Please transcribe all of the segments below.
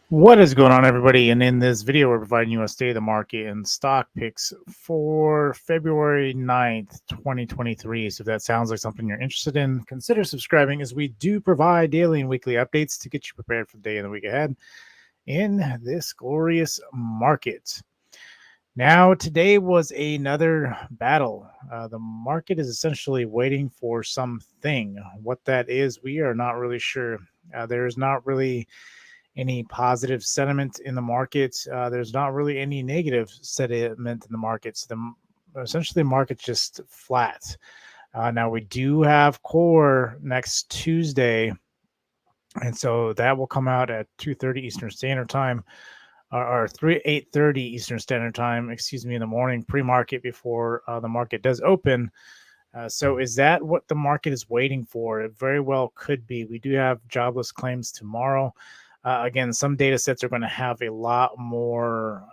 What is going on, everybody? And in this video, we're providing you a state of the market and stock picks for February 9th, 2023. So if that sounds like something you're interested in, consider subscribing, as we do provide daily and weekly updates to get you prepared for the day and the week ahead in this glorious market. Now, today was another battle. The market is essentially waiting for something. What that is, we are not really sure. There's not really any positive sentiment in the market. There's not really any negative sentiment in the markets. Essentially, the market's just flat. Now we do have core next Tuesday, and so that will come out at 2:30 Eastern Standard Time, or 8:30 Eastern Standard Time. Excuse me, in the morning pre-market before the market does open. So is that what the market is waiting for? It very well could be. We do have jobless claims tomorrow. Again, some data sets are going to have a lot more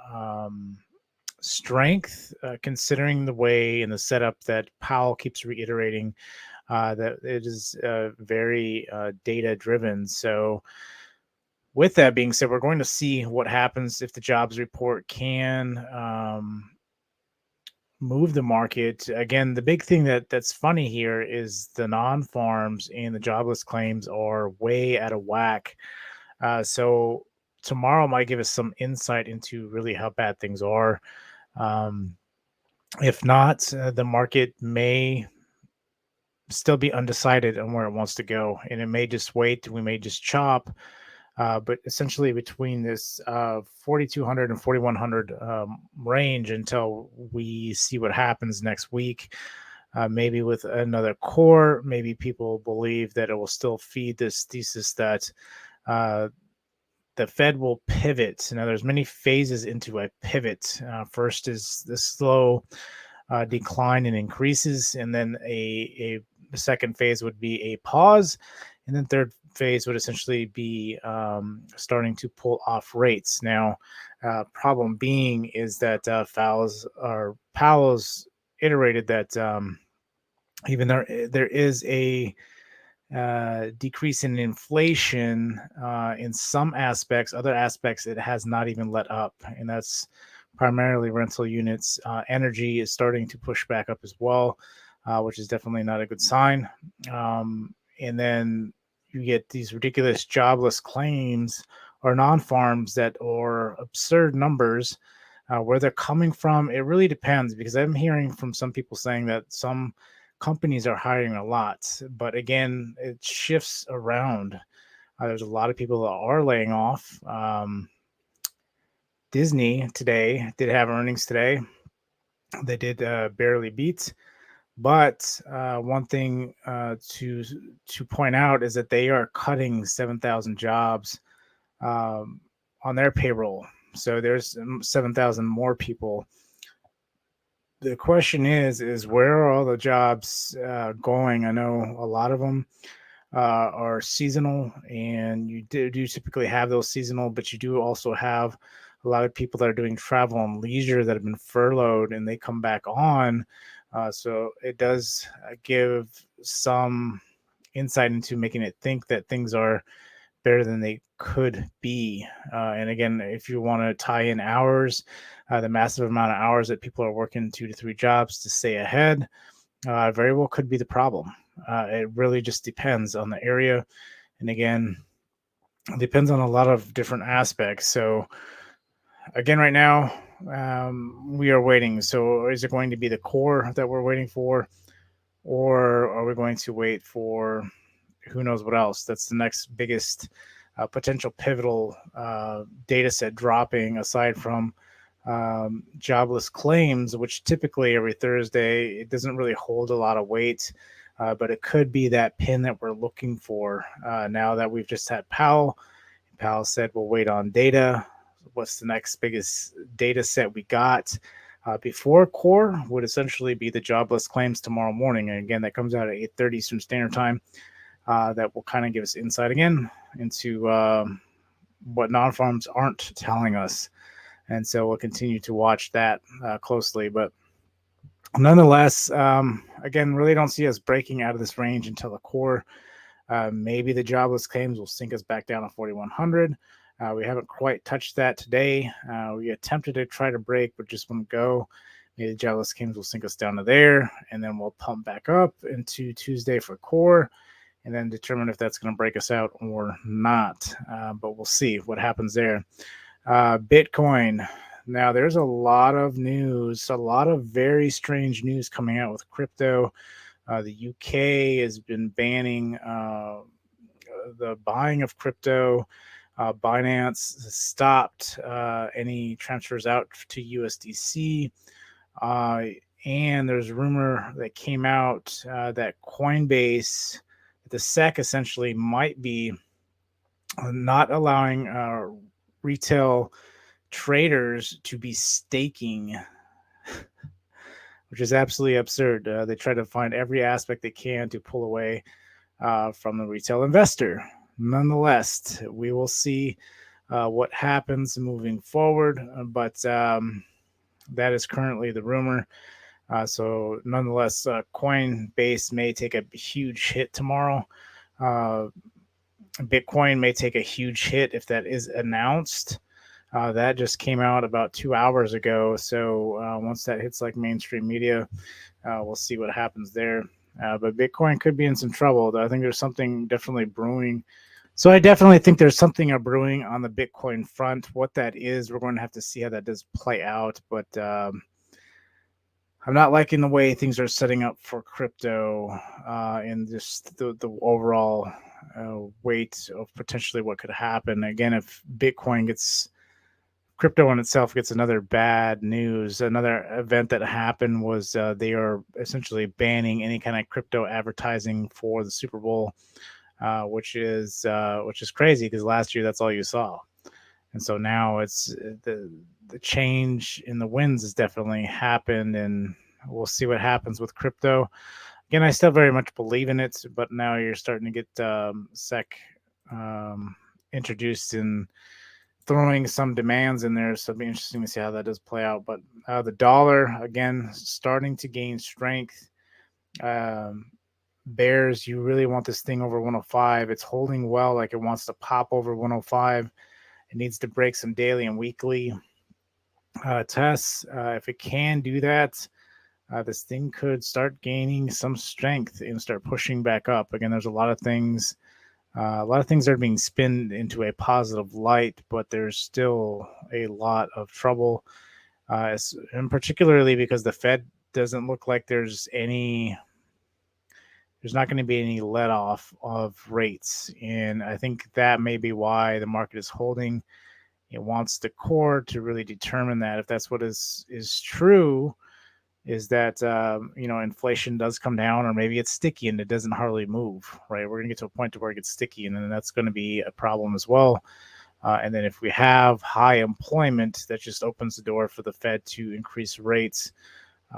strength, considering the way and the setup that Powell keeps reiterating that it is very data driven. So, with that being said, we're going to see what happens if the jobs report can move the market. Again, the big thing that's funny here is the non-farms and the jobless claims are way out of whack. So tomorrow might give us some insight into really how bad things are. Um, if not, the market may still be undecided on where it wants to go, and it may just wait. We may just chop. But essentially, between this 4,200 and 4,100 range until we see what happens next week. Maybe with another core, maybe people believe that it will still feed this thesis that uh, the Fed will pivot. Now, there's many phases into a pivot. First is the slow decline in increases, and then a second phase would be a pause, and then third phase would essentially be starting to pull off rates. Now, problem being is that Powell's iterated that even there is a decrease in inflation in some aspects. Other aspects, it has not even let up, and that's primarily rental units. Energy is starting to push back up as well, which is definitely not a good sign. And then you get these ridiculous jobless claims or non-farms that are absurd numbers. Where they're coming from, it really depends, because I'm hearing from some people saying that some companies are hiring a lot, but again, it shifts around. There's a lot of people that are laying off. Disney today did have earnings today. They did barely beat, but one thing to point out is that they are cutting 7,000 jobs um, on their payroll. So there's 7,000 more people. The question is where are all the jobs going? I know a lot of them are seasonal, and you do typically have those seasonal, but you do also have a lot of people that are doing travel and leisure that have been furloughed and they come back on. So it does give some insight into making it think that things are better than they could be. And again, if you want to tie in hours, the massive amount of hours that people are working 2 to 3 jobs to stay ahead, very well could be the problem. It really just depends on the area. And again, it depends on a lot of different aspects. So, again, right now, we are waiting. So, is it going to be the core that we're waiting for? Or are we going to wait for who knows what else? That's the next biggest potential pivotal data set dropping, aside from jobless claims, which typically every Thursday, it doesn't really hold a lot of weight, but it could be that pin that we're looking for. Now that we've just had Powell, Powell said we'll wait on data. What's the next biggest data set we got? Before core would essentially be the jobless claims tomorrow morning, and again, that comes out at 8:30 Eastern Standard Time. That will kind of give us insight again into what non-farms aren't telling us. And so we'll continue to watch that closely. But nonetheless, again, really don't see us breaking out of this range until the core. Maybe the jobless claims will sink us back down to 4,100. We haven't quite touched that today. We attempted to try to break, but just wouldn't go. Maybe the Jobless Kings will sink us down to there, and then we'll pump back up into Tuesday for core, and then determine if that's going to break us out or not. But we'll see what happens there. Bitcoin. Now, there's a lot of news, a lot of very strange news coming out with crypto. The UK has been banning the buying of crypto. Binance stopped any transfers out to USDC. Uh, and there's a rumor that came out that Coinbase, the SEC essentially might be not allowing retail traders to be staking, which is absolutely absurd. They try to find every aspect they can to pull away from the retail investor. Nonetheless, we will see what happens moving forward, but that is currently the rumor. So, nonetheless, Coinbase may take a huge hit tomorrow. Bitcoin may take a huge hit if that is announced. That just came out about 2 hours ago. So once that hits like mainstream media, we'll see what happens there. But Bitcoin could be in some trouble. I think there's something definitely brewing. So I definitely think there's something brewing on the Bitcoin front. What that is, we're going to have to see how that does play out. But I'm not liking the way things are setting up for crypto and just the overall weight of potentially what could happen. Again, if Bitcoin gets crypto in itself gets another bad news. Another event that happened was they are essentially banning any kind of crypto advertising for the Super Bowl, which is crazy because last year that's all you saw, and so now it's the change in the winds has definitely happened, and we'll see what happens with crypto. Again, I still very much believe in it, but now you're starting to get SEC introduced in throwing some demands in there, so it'll be interesting to see how that does play out. But the dollar again starting to gain strength. Bears, you really want this thing over 105. It's holding well, like it wants to pop over 105. It needs to break some daily and weekly tests. If it can do that, this thing could start gaining some strength and start pushing back up. Again, there's a lot of things are being spinned into a positive light, but there's still a lot of trouble, and particularly because the Fed doesn't look like there's not going to be any let off of rates. And I think that may be why the market is holding. It wants the core to really determine that if that's what is true, is that inflation does come down, or maybe it's sticky and it doesn't hardly move. Right, we're gonna get to a point to where it gets sticky, and then that's going to be a problem as well. And then if we have high employment, that just opens the door for the Fed to increase rates.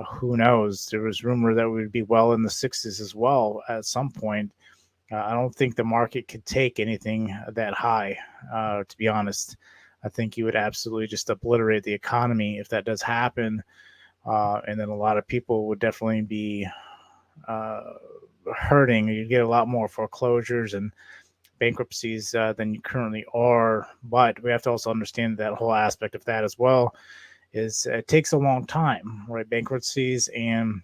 Who knows? There was rumor that we would be well in the sixes as well at some point. I don't think the market could take anything that high, to be honest. I think you would absolutely just obliterate the economy if that does happen. And then a lot of people would definitely be hurting. You get a lot more foreclosures and bankruptcies than you currently are. But we have to also understand that whole aspect of that as well is it takes a long time, right? Bankruptcies and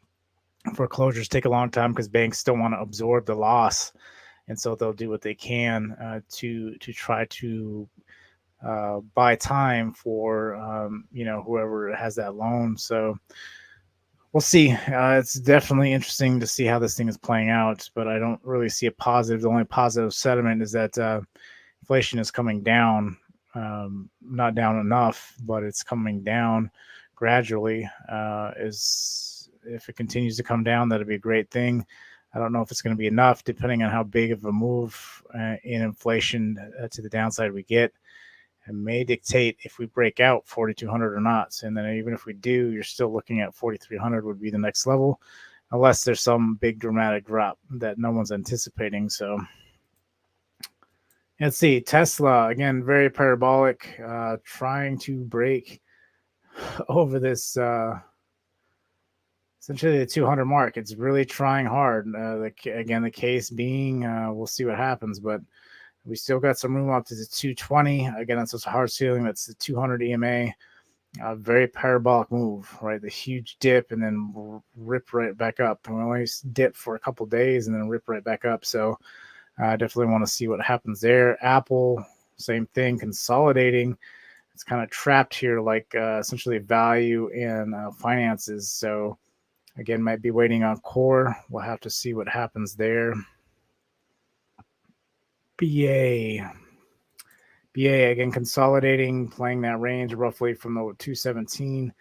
foreclosures take a long time because banks still want to absorb the loss, and so they'll do what they can to try to buy time for whoever has that loan. So we'll see. It's definitely interesting to see how this thing is playing out, but I don't really see a positive. The only positive sentiment is that inflation is coming down, not down enough, but it's coming down gradually. Is if it continues to come down, that'd be a great thing. I don't know if it's going to be enough, depending on how big of a move in inflation to the downside we get. It may dictate if we break out 4,200 or not. And then even if we do, you're still looking at 4,300 would be the next level, unless there's some big dramatic drop that no one's anticipating. So let's see. Tesla, again, very parabolic, trying to break over this essentially the 200 mark. It's really trying hard. Again, the case being, we'll see what happens, but We still got some room up to the 220. Again, that's just a hard ceiling. That's the 200 EMA. Very parabolic move, right? The huge dip and then rip right back up. And we only dip for a couple days and then rip right back up. So I definitely want to see what happens there. Apple, same thing, consolidating. It's kind of trapped here, like essentially value and finances. So again, might be waiting on core. We'll have to see what happens there. BA. BA again consolidating, playing that range roughly from the 217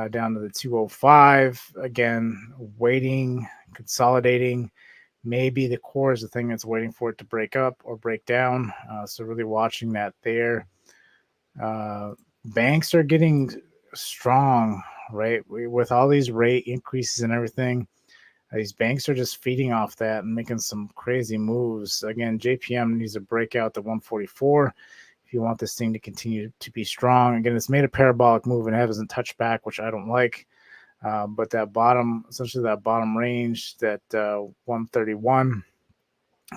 down to the 205. Again, waiting, consolidating. Maybe the core is the thing that's waiting for it to break up or break down. So really watching that there. Banks are getting strong, right? With all these rate increases and everything, these banks are just feeding off that and making some crazy moves. Again, JPM needs to break out the 144 if you want this thing to continue to be strong. Again, it's made a parabolic move and hasn't touched back, which I don't like. But that bottom, essentially that bottom range, that 131,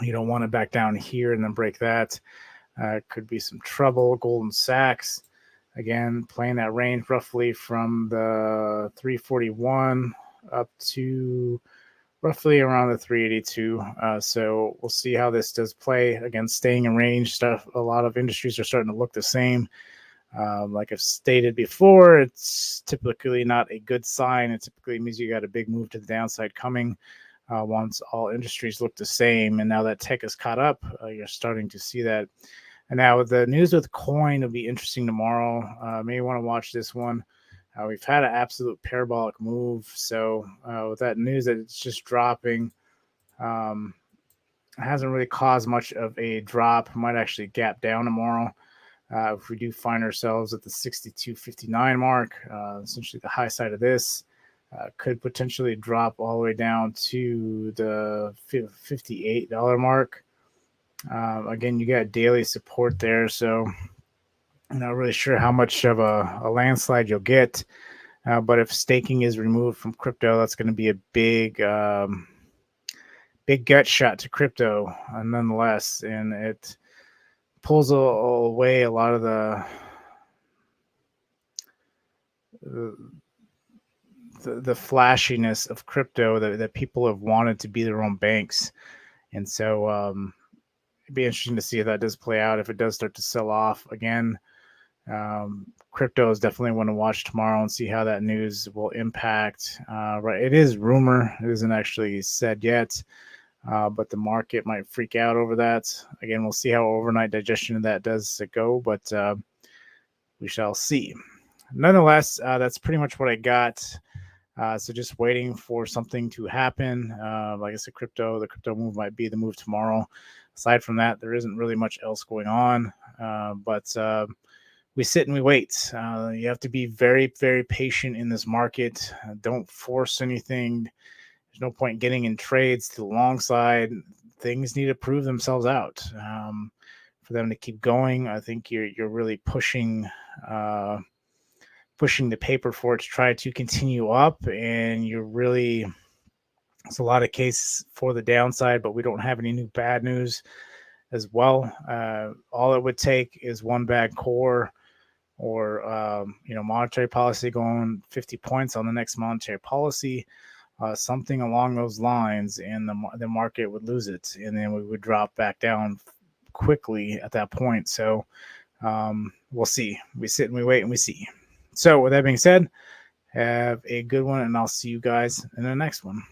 you don't want to back down here and then break that. Could be some trouble. Goldman Sachs, again, playing that range roughly from the 341 up to roughly around the 382. So we'll see how this does play. Again, staying in range stuff. A lot of industries are starting to look the same. Like I've stated before, it's typically not a good sign. It typically means you got a big move to the downside coming once all industries look the same. And now that tech is caught up, you're starting to see that. And now the news with coin will be interesting tomorrow. May want to watch this one. We've had an absolute parabolic move. So with that news that it's just dropping, it hasn't really caused much of a drop. Might actually gap down tomorrow. If we do find ourselves at the 62.59 mark, essentially the high side of this, could potentially drop all the way down to the $58 mark. Again, you got daily support there, so I'm not really sure how much of a landslide you'll get. But if staking is removed from crypto, that's going to be a big gut shot to crypto, nonetheless, and it pulls away a lot of the flashiness of crypto that people have wanted to be their own banks. And so it'd be interesting to see if that does play out. If it does start to sell off again, crypto is definitely one to watch tomorrow and see how that news will impact. Right, it is rumor; it isn't actually said yet, but the market might freak out over that. Again, we'll see how overnight digestion of that does go, but we shall see. Nonetheless, that's pretty much what I got. So just waiting for something to happen. Like I said, the crypto move might be the move tomorrow. Aside from that, there isn't really much else going on. But we sit and we wait. You have to be very, very patient in this market. Don't force anything. There's no point getting in trades to the long side. Things need to prove themselves out for them to keep going. I think you're really pushing the paper for it to try to continue up, and it's a lot of cases for the downside, but we don't have any new bad news as well. All it would take is one bad core or monetary policy going 50 points on the next monetary policy, something along those lines, and the market would lose it, and then we would drop back down quickly at that point. So we'll see. We sit and we wait and we see. So with that being said, have a good one, and I'll see you guys in the next one.